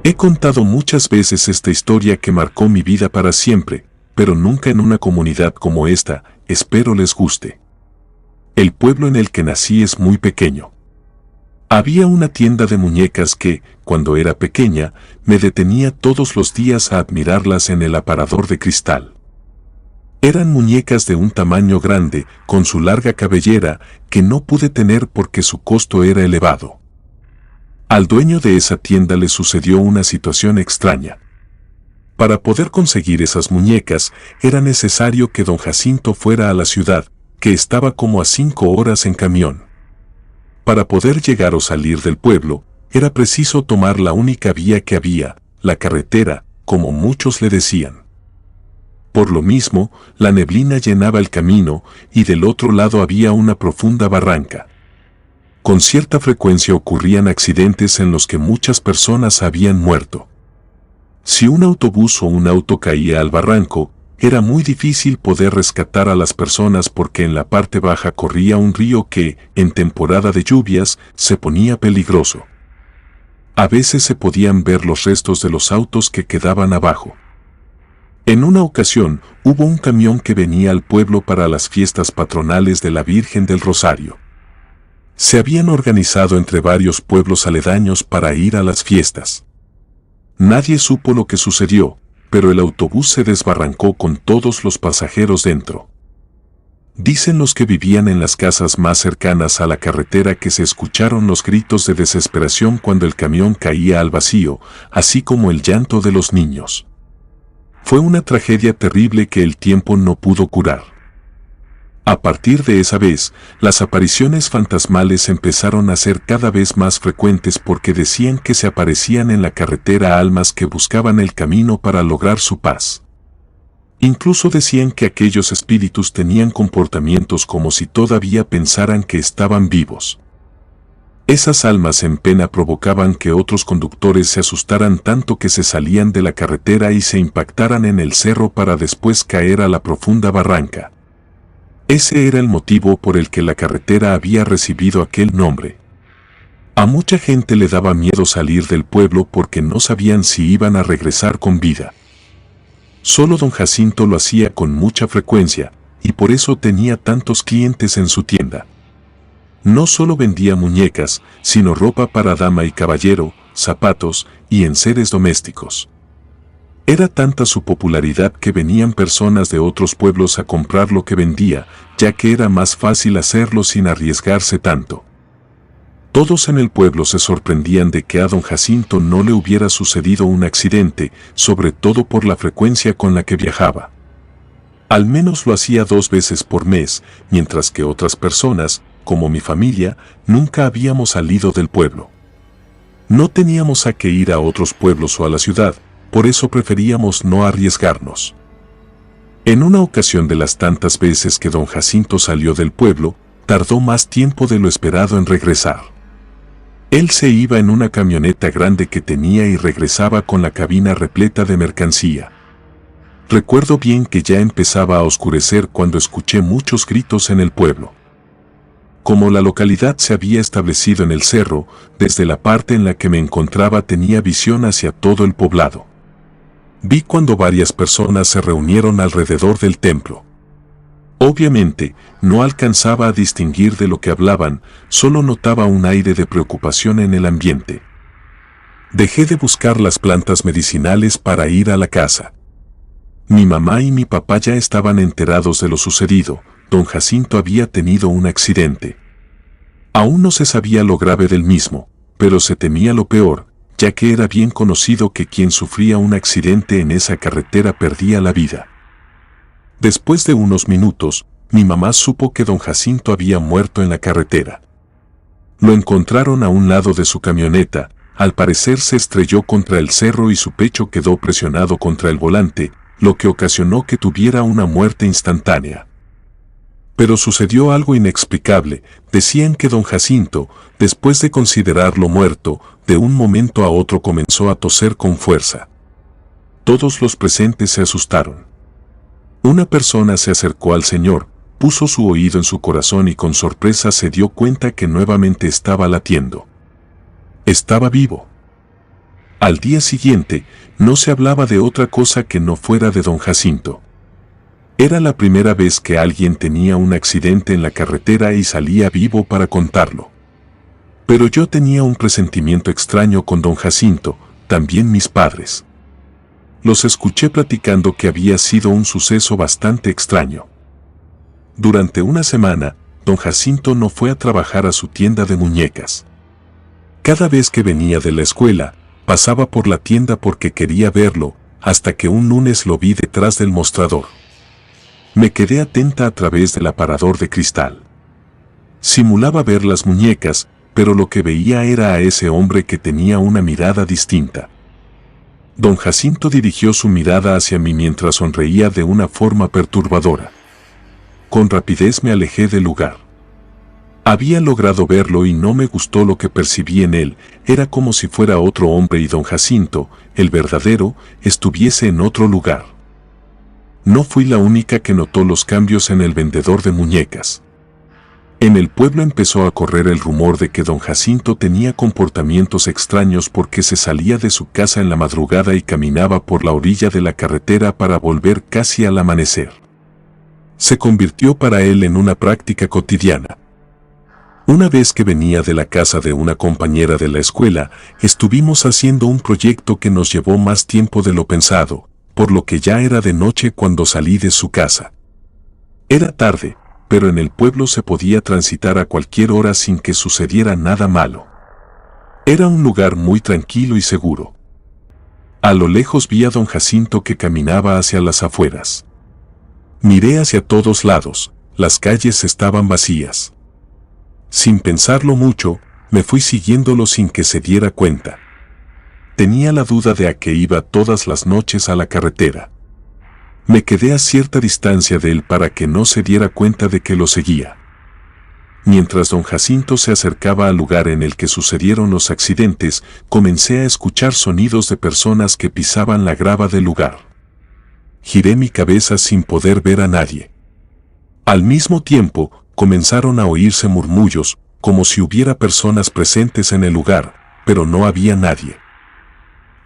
He contado muchas veces esta historia que marcó mi vida para siempre, pero nunca en una comunidad como esta. Espero les guste. El pueblo en el que nací es muy pequeño. Había una tienda de muñecas que, cuando era pequeña, me detenía todos los días a admirarlas en el aparador de cristal. Eran muñecas de un tamaño grande, con su larga cabellera, que no pude tener porque su costo era elevado. Al dueño de esa tienda le sucedió una situación extraña. Para poder conseguir esas muñecas, era necesario que don Jacinto fuera a la ciudad, que estaba como a 5 horas en camión. Para poder llegar o salir del pueblo, era preciso tomar la única vía que había, la carretera, como muchos le decían. Por lo mismo, la neblina llenaba el camino y del otro lado había una profunda barranca. Con cierta frecuencia ocurrían accidentes en los que muchas personas habían muerto. Si un autobús o un auto caía al barranco, era muy difícil poder rescatar a las personas porque en la parte baja corría un río que, en temporada de lluvias, se ponía peligroso. A veces se podían ver los restos de los autos que quedaban abajo. En una ocasión, hubo un camión que venía al pueblo para las fiestas patronales de la Virgen del Rosario. Se habían organizado entre varios pueblos aledaños para ir a las fiestas. Nadie supo lo que sucedió, pero el autobús se desbarrancó con todos los pasajeros dentro. Dicen los que vivían en las casas más cercanas a la carretera que se escucharon los gritos de desesperación cuando el camión caía al vacío, así como el llanto de los niños. Fue una tragedia terrible que el tiempo no pudo curar. A partir de esa vez, las apariciones fantasmales empezaron a ser cada vez más frecuentes porque decían que se aparecían en la carretera almas que buscaban el camino para lograr su paz. Incluso decían que aquellos espíritus tenían comportamientos como si todavía pensaran que estaban vivos. Esas almas en pena provocaban que otros conductores se asustaran tanto que se salían de la carretera y se impactaran en el cerro para después caer a la profunda barranca. Ese era el motivo por el que la carretera había recibido aquel nombre. A mucha gente le daba miedo salir del pueblo porque no sabían si iban a regresar con vida. Solo don Jacinto lo hacía con mucha frecuencia, y por eso tenía tantos clientes en su tienda. No solo vendía muñecas, sino ropa para dama y caballero, zapatos y enseres domésticos. Era tanta su popularidad que venían personas de otros pueblos a comprar lo que vendía, ya que era más fácil hacerlo sin arriesgarse tanto. Todos en el pueblo se sorprendían de que a don Jacinto no le hubiera sucedido un accidente, sobre todo por la frecuencia con la que viajaba. Al menos lo hacía 2 veces por mes, mientras que otras personas, como mi familia, nunca habíamos salido del pueblo. No teníamos a qué ir a otros pueblos o a la ciudad, por eso preferíamos no arriesgarnos. En una ocasión de las tantas veces que don Jacinto salió del pueblo, tardó más tiempo de lo esperado en regresar. Él se iba en una camioneta grande que tenía y regresaba con la cabina repleta de mercancía. Recuerdo bien que ya empezaba a oscurecer cuando escuché muchos gritos en el pueblo. Como la localidad se había establecido en el cerro, desde la parte en la que me encontraba tenía visión hacia todo el poblado. Vi cuando varias personas se reunieron alrededor del templo. Obviamente, no alcanzaba a distinguir de lo que hablaban, solo notaba un aire de preocupación en el ambiente. Dejé de buscar las plantas medicinales para ir a la casa. Mi mamá y mi papá ya estaban enterados de lo sucedido. Don Jacinto había tenido un accidente. Aún no se sabía lo grave del mismo, pero se temía lo peor, ya que era bien conocido que quien sufría un accidente en esa carretera perdía la vida. Después de unos minutos, mi mamá supo que don Jacinto había muerto en la carretera. Lo encontraron a un lado de su camioneta, al parecer se estrelló contra el cerro y su pecho quedó presionado contra el volante, lo que ocasionó que tuviera una muerte instantánea. Pero sucedió algo inexplicable. Decían que don Jacinto, después de considerarlo muerto, de un momento a otro comenzó a toser con fuerza. Todos los presentes se asustaron. Una persona se acercó al señor, puso su oído en su corazón y con sorpresa se dio cuenta que nuevamente estaba latiendo. Estaba vivo. Al día siguiente, no se hablaba de otra cosa que no fuera de don Jacinto. Era la primera vez que alguien tenía un accidente en la carretera y salía vivo para contarlo. Pero yo tenía un presentimiento extraño con don Jacinto, también mis padres. Los escuché platicando que había sido un suceso bastante extraño. Durante una semana, don Jacinto no fue a trabajar a su tienda de muñecas. Cada vez que venía de la escuela, pasaba por la tienda porque quería verlo, hasta que un lunes lo vi detrás del mostrador. Me quedé atenta a través del aparador de cristal. Simulaba ver las muñecas, pero lo que veía era a ese hombre que tenía una mirada distinta. Don Jacinto dirigió su mirada hacia mí mientras sonreía de una forma perturbadora. Con rapidez me alejé del lugar. Había logrado verlo y no me gustó lo que percibí en él, era como si fuera otro hombre y don Jacinto, el verdadero, estuviese en otro lugar. No fui la única que notó los cambios en el vendedor de muñecas. En el pueblo empezó a correr el rumor de que don Jacinto tenía comportamientos extraños porque se salía de su casa en la madrugada y caminaba por la orilla de la carretera para volver casi al amanecer. Se convirtió para él en una práctica cotidiana. Una vez que venía de la casa de una compañera de la escuela, estuvimos haciendo un proyecto que nos llevó más tiempo de lo pensado, por lo que ya era de noche cuando salí de su casa. Era tarde, pero en el pueblo se podía transitar a cualquier hora sin que sucediera nada malo. Era un lugar muy tranquilo y seguro. A lo lejos vi a don Jacinto que caminaba hacia las afueras. Miré hacia todos lados, las calles estaban vacías. Sin pensarlo mucho, me fui siguiéndolo sin que se diera cuenta. Tenía la duda de a qué iba todas las noches a la carretera. Me quedé a cierta distancia de él para que no se diera cuenta de que lo seguía. Mientras don Jacinto se acercaba al lugar en el que sucedieron los accidentes, comencé a escuchar sonidos de personas que pisaban la grava del lugar. Giré mi cabeza sin poder ver a nadie. Al mismo tiempo, comenzaron a oírse murmullos, como si hubiera personas presentes en el lugar, pero no había nadie.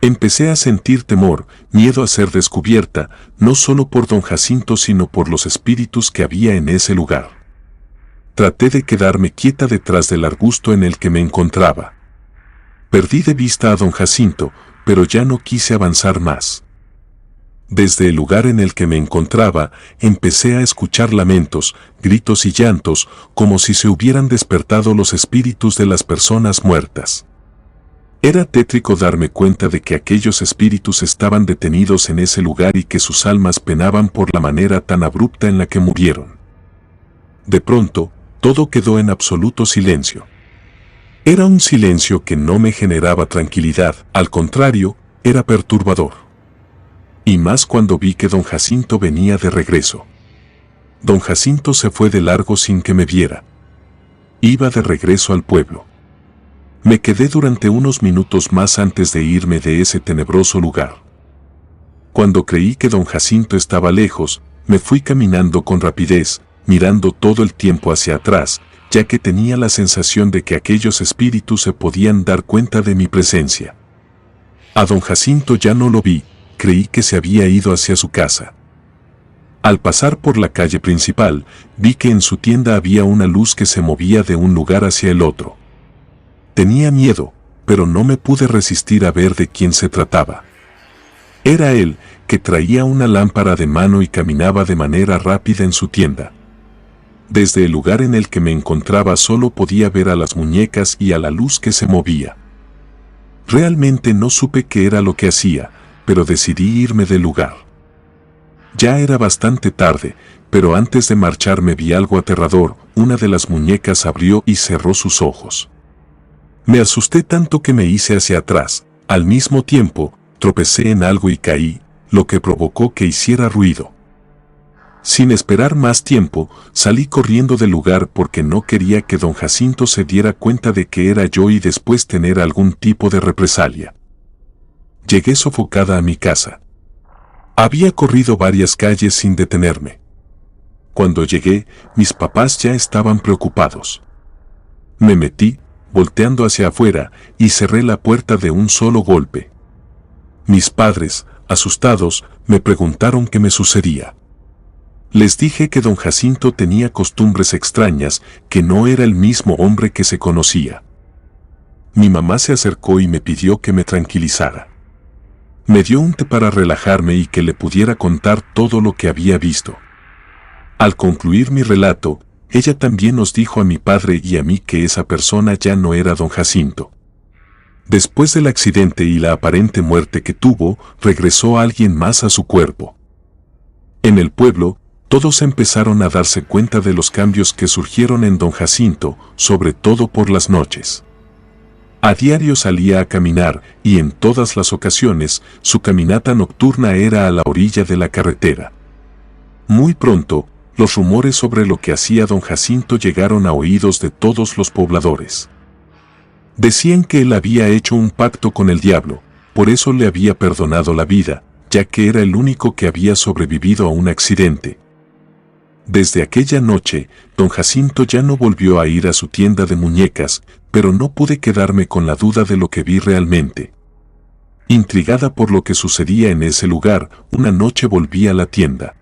Empecé a sentir temor, miedo a ser descubierta, no solo por don Jacinto sino por los espíritus que había en ese lugar. Traté de quedarme quieta detrás del arbusto en el que me encontraba. Perdí de vista a don Jacinto, pero ya no quise avanzar más. Desde el lugar en el que me encontraba, empecé a escuchar lamentos, gritos y llantos, como si se hubieran despertado los espíritus de las personas muertas. Era tétrico darme cuenta de que aquellos espíritus estaban detenidos en ese lugar y que sus almas penaban por la manera tan abrupta en la que murieron. De pronto, todo quedó en absoluto silencio. Era un silencio que no me generaba tranquilidad, al contrario, era perturbador. Y más cuando vi que don Jacinto venía de regreso. Don Jacinto se fue de largo sin que me viera. Iba de regreso al pueblo. Me quedé durante unos minutos más antes de irme de ese tenebroso lugar. Cuando creí que don Jacinto estaba lejos, me fui caminando con rapidez, mirando todo el tiempo hacia atrás, ya que tenía la sensación de que aquellos espíritus se podían dar cuenta de mi presencia. A don Jacinto ya no lo vi, creí que se había ido hacia su casa. Al pasar por la calle principal, vi que en su tienda había una luz que se movía de un lugar hacia el otro. Tenía miedo, pero no me pude resistir a ver de quién se trataba. Era él, que traía una lámpara de mano y caminaba de manera rápida en su tienda. Desde el lugar en el que me encontraba solo podía ver a las muñecas y a la luz que se movía. Realmente no supe qué era lo que hacía, pero decidí irme del lugar. Ya era bastante tarde, pero antes de marcharme vi algo aterrador. Una de las muñecas abrió y cerró sus ojos. Me asusté tanto que me hice hacia atrás. Al mismo tiempo, tropecé en algo y caí, lo que provocó que hiciera ruido. Sin esperar más tiempo, salí corriendo del lugar porque no quería que don Jacinto se diera cuenta de que era yo y después tener algún tipo de represalia. Llegué sofocada a mi casa. Había corrido varias calles sin detenerme. Cuando llegué, mis papás ya estaban preocupados. Me metí, volteando hacia afuera, y cerré la puerta de un solo golpe. Mis padres, asustados, me preguntaron qué me sucedía. Les dije que don Jacinto tenía costumbres extrañas, que no era el mismo hombre que se conocía. Mi mamá se acercó y me pidió que me tranquilizara. Me dio un té para relajarme y que le pudiera contar todo lo que había visto. Al concluir mi relato, ella también nos dijo a mi padre y a mí que esa persona ya no era don Jacinto. Después del accidente y la aparente muerte que tuvo, regresó alguien más a su cuerpo. En el pueblo, todos empezaron a darse cuenta de los cambios que surgieron en don Jacinto, sobre todo por las noches. A diario salía a caminar y en todas las ocasiones su caminata nocturna era a la orilla de la carretera. Muy pronto, los rumores sobre lo que hacía don Jacinto llegaron a oídos de todos los pobladores. Decían que él había hecho un pacto con el diablo, por eso le había perdonado la vida, ya que era el único que había sobrevivido a un accidente. Desde aquella noche, don Jacinto ya no volvió a ir a su tienda de muñecas, pero no pude quedarme con la duda de lo que vi realmente. Intrigada por lo que sucedía en ese lugar, una noche volví a la tienda.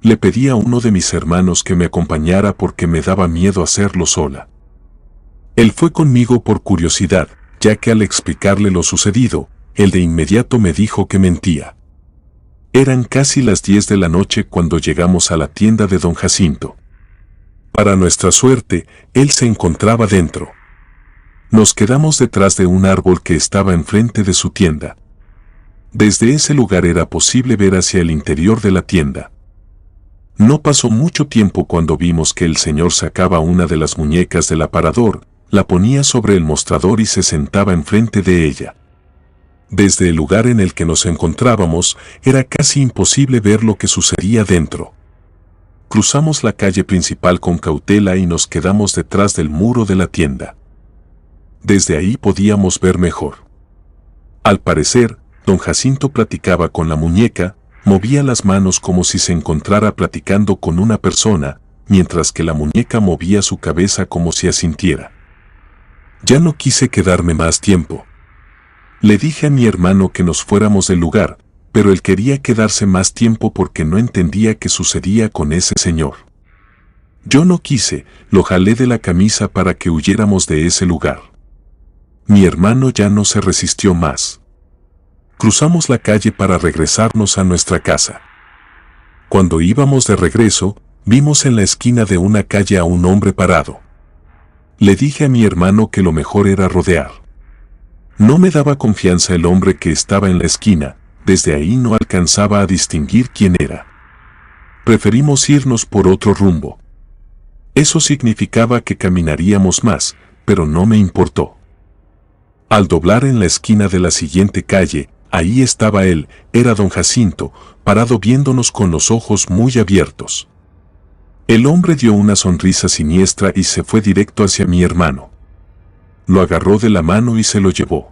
Le pedí a uno de mis hermanos que me acompañara porque me daba miedo hacerlo sola. Él fue conmigo por curiosidad, ya que al explicarle lo sucedido, él de inmediato me dijo que mentía. Eran casi las 10 de la noche cuando llegamos a la tienda de don Jacinto. Para nuestra suerte, él se encontraba dentro. Nos quedamos detrás de un árbol que estaba enfrente de su tienda. Desde ese lugar era posible ver hacia el interior de la tienda. No pasó mucho tiempo cuando vimos que el señor sacaba una de las muñecas del aparador, la ponía sobre el mostrador y se sentaba enfrente de ella. Desde el lugar en el que nos encontrábamos, era casi imposible ver lo que sucedía dentro. Cruzamos la calle principal con cautela y nos quedamos detrás del muro de la tienda. Desde ahí podíamos ver mejor. Al parecer, don Jacinto platicaba con la muñeca, movía las manos como si se encontrara platicando con una persona, mientras que la muñeca movía su cabeza como si asintiera. Ya no quise quedarme más tiempo. Le dije a mi hermano que nos fuéramos del lugar, pero él quería quedarse más tiempo porque no entendía qué sucedía con ese señor. Yo no quise, lo jalé de la camisa para que huyéramos de ese lugar. Mi hermano ya no se resistió más. Cruzamos la calle para regresarnos a nuestra casa. Cuando íbamos de regreso, vimos en la esquina de una calle a un hombre parado. Le dije a mi hermano que lo mejor era rodear. No me daba confianza el hombre que estaba en la esquina, desde ahí no alcanzaba a distinguir quién era. Preferimos irnos por otro rumbo. Eso significaba que caminaríamos más, pero no me importó. Al doblar en la esquina de la siguiente calle, ahí estaba él, era don Jacinto, parado viéndonos con los ojos muy abiertos. El hombre dio una sonrisa siniestra y se fue directo hacia mi hermano. Lo agarró de la mano y se lo llevó.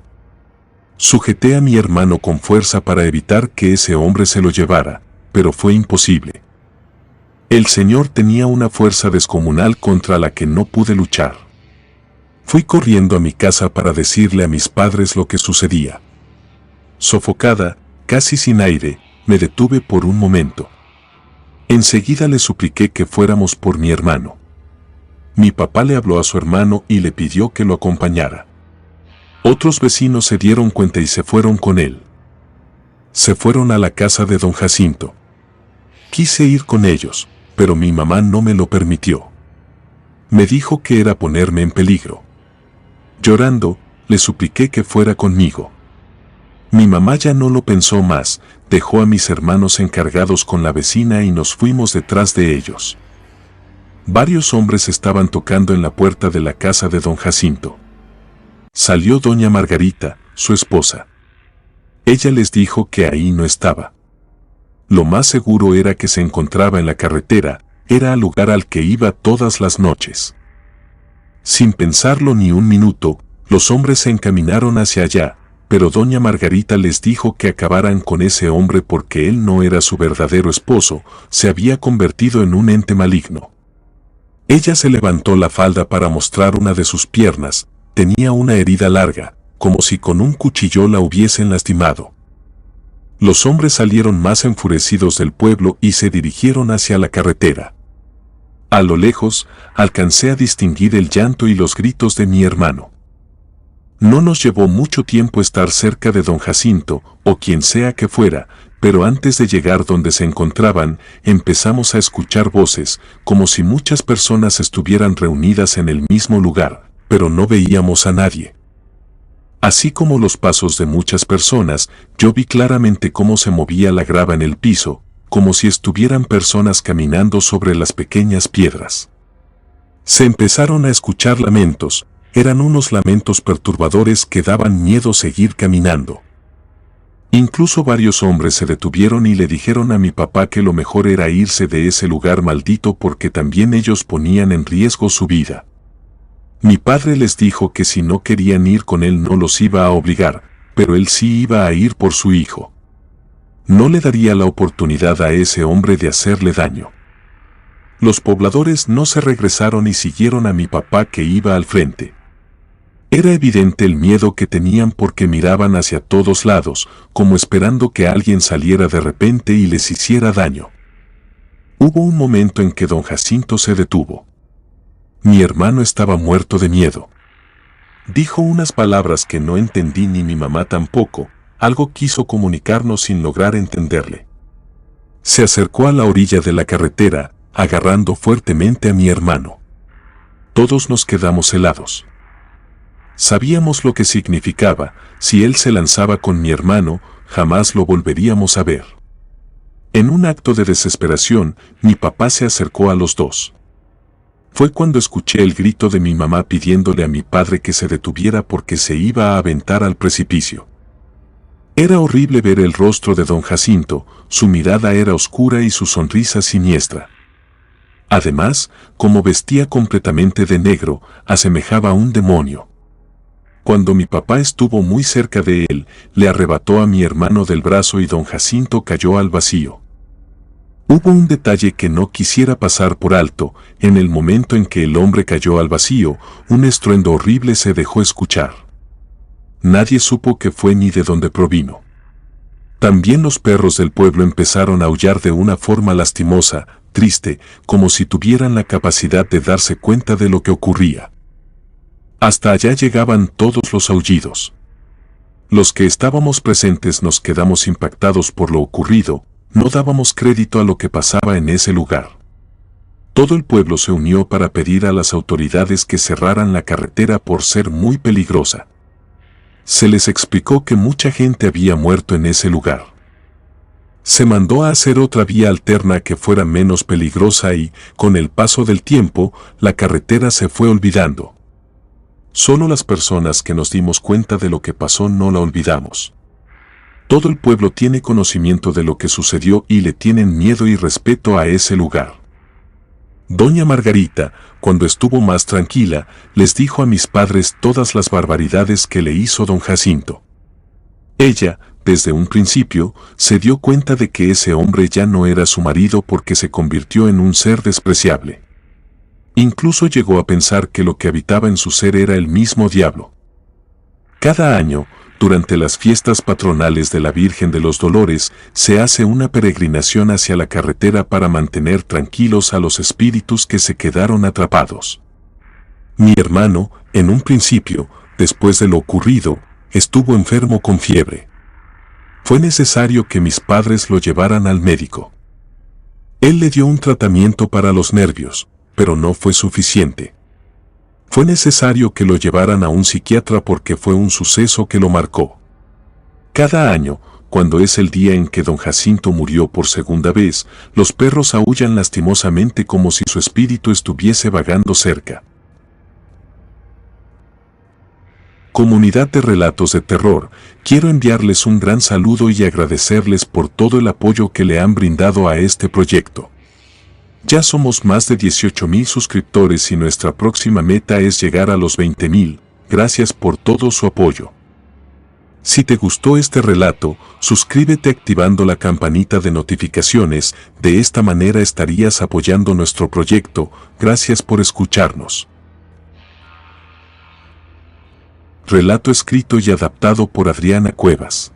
Sujeté a mi hermano con fuerza para evitar que ese hombre se lo llevara, pero fue imposible. El señor tenía una fuerza descomunal contra la que no pude luchar. Fui corriendo a mi casa para decirle a mis padres lo que sucedía. Sofocada, casi sin aire, me detuve por un momento. Enseguida le supliqué que fuéramos por mi hermano. Mi papá le habló a su hermano y le pidió que lo acompañara. Otros vecinos se dieron cuenta y se fueron con él. Se fueron a la casa de don Jacinto. Quise ir con ellos, pero mi mamá no me lo permitió. Me dijo que era ponerme en peligro. Llorando, le supliqué que fuera conmigo. Mi mamá ya no lo pensó más, dejó a mis hermanos encargados con la vecina y nos fuimos detrás de ellos. Varios hombres estaban tocando en la puerta de la casa de don Jacinto. Salió doña Margarita, su esposa. Ella les dijo que ahí no estaba. Lo más seguro era que se encontraba en la carretera, era el lugar al que iba todas las noches. Sin pensarlo ni un minuto, los hombres se encaminaron hacia allá, pero doña Margarita les dijo que acabaran con ese hombre porque él no era su verdadero esposo, se había convertido en un ente maligno. Ella se levantó la falda para mostrar una de sus piernas, tenía una herida larga, como si con un cuchillo la hubiesen lastimado. Los hombres salieron más enfurecidos del pueblo y se dirigieron hacia la carretera. A lo lejos, alcancé a distinguir el llanto y los gritos de mi hermano. No nos llevó mucho tiempo estar cerca de don Jacinto, o quien sea que fuera, pero antes de llegar donde se encontraban, empezamos a escuchar voces, como si muchas personas estuvieran reunidas en el mismo lugar, pero no veíamos a nadie. Así como los pasos de muchas personas, yo vi claramente cómo se movía la grava en el piso, como si estuvieran personas caminando sobre las pequeñas piedras. Se empezaron a escuchar lamentos, eran unos lamentos perturbadores que daban miedo seguir caminando. Incluso varios hombres se detuvieron y le dijeron a mi papá que lo mejor era irse de ese lugar maldito porque también ellos ponían en riesgo su vida. Mi padre les dijo que si no querían ir con él no los iba a obligar, pero él sí iba a ir por su hijo. No le daría la oportunidad a ese hombre de hacerle daño. Los pobladores no se regresaron y siguieron a mi papá que iba al frente. Era evidente el miedo que tenían porque miraban hacia todos lados, como esperando que alguien saliera de repente y les hiciera daño. Hubo un momento en que don Jacinto se detuvo. Mi hermano estaba muerto de miedo. Dijo unas palabras que no entendí ni mi mamá tampoco, algo quiso comunicarnos sin lograr entenderle. Se acercó a la orilla de la carretera, agarrando fuertemente a mi hermano. Todos nos quedamos helados. Sabíamos lo que significaba, si él se lanzaba con mi hermano, jamás lo volveríamos a ver. En un acto de desesperación, mi papá se acercó a los dos. Fue cuando escuché el grito de mi mamá pidiéndole a mi padre que se detuviera porque se iba a aventar al precipicio. Era horrible ver el rostro de don Jacinto, su mirada era oscura y su sonrisa siniestra. Además, como vestía completamente de negro, asemejaba a un demonio. Cuando mi papá estuvo muy cerca de él, le arrebató a mi hermano del brazo y don Jacinto cayó al vacío. Hubo un detalle que no quisiera pasar por alto, en el momento en que el hombre cayó al vacío, un estruendo horrible se dejó escuchar. Nadie supo qué fue ni de dónde provino. También los perros del pueblo empezaron a aullar de una forma lastimosa, triste, como si tuvieran la capacidad de darse cuenta de lo que ocurría. Hasta allá llegaban todos los aullidos. Los que estábamos presentes nos quedamos impactados por lo ocurrido, no dábamos crédito a lo que pasaba en ese lugar. Todo el pueblo se unió para pedir a las autoridades que cerraran la carretera por ser muy peligrosa. Se les explicó que mucha gente había muerto en ese lugar. Se mandó a hacer otra vía alterna que fuera menos peligrosa y, con el paso del tiempo, la carretera se fue olvidando. Solo las personas que nos dimos cuenta de lo que pasó no la olvidamos. Todo el pueblo tiene conocimiento de lo que sucedió y le tienen miedo y respeto a ese lugar. Doña Margarita, cuando estuvo más tranquila, les dijo a mis padres todas las barbaridades que le hizo don Jacinto. Ella, desde un principio, se dio cuenta de que ese hombre ya no era su marido porque se convirtió en un ser despreciable. Incluso llegó a pensar que lo que habitaba en su ser era el mismo diablo. Cada año, durante las fiestas patronales de la Virgen de los Dolores, se hace una peregrinación hacia la carretera para mantener tranquilos a los espíritus que se quedaron atrapados. Mi hermano, en un principio, después de lo ocurrido, estuvo enfermo con fiebre. Fue necesario que mis padres lo llevaran al médico. Él le dio un tratamiento para los nervios, pero no fue suficiente. Fue necesario que lo llevaran a un psiquiatra porque fue un suceso que lo marcó. Cada año, cuando es el día en que don Jacinto murió por segunda vez, los perros aúllan lastimosamente como si su espíritu estuviese vagando cerca. Comunidad de Relatos de Terror, quiero enviarles un gran saludo y agradecerles por todo el apoyo que le han brindado a este proyecto. Ya somos más de 18,000 suscriptores y nuestra próxima meta es llegar a los 20,000. Gracias por todo su apoyo. Si te gustó este relato, suscríbete activando la campanita de notificaciones, de esta manera estarías apoyando nuestro proyecto. Gracias por escucharnos. Relato escrito y adaptado por Adriana Cuevas.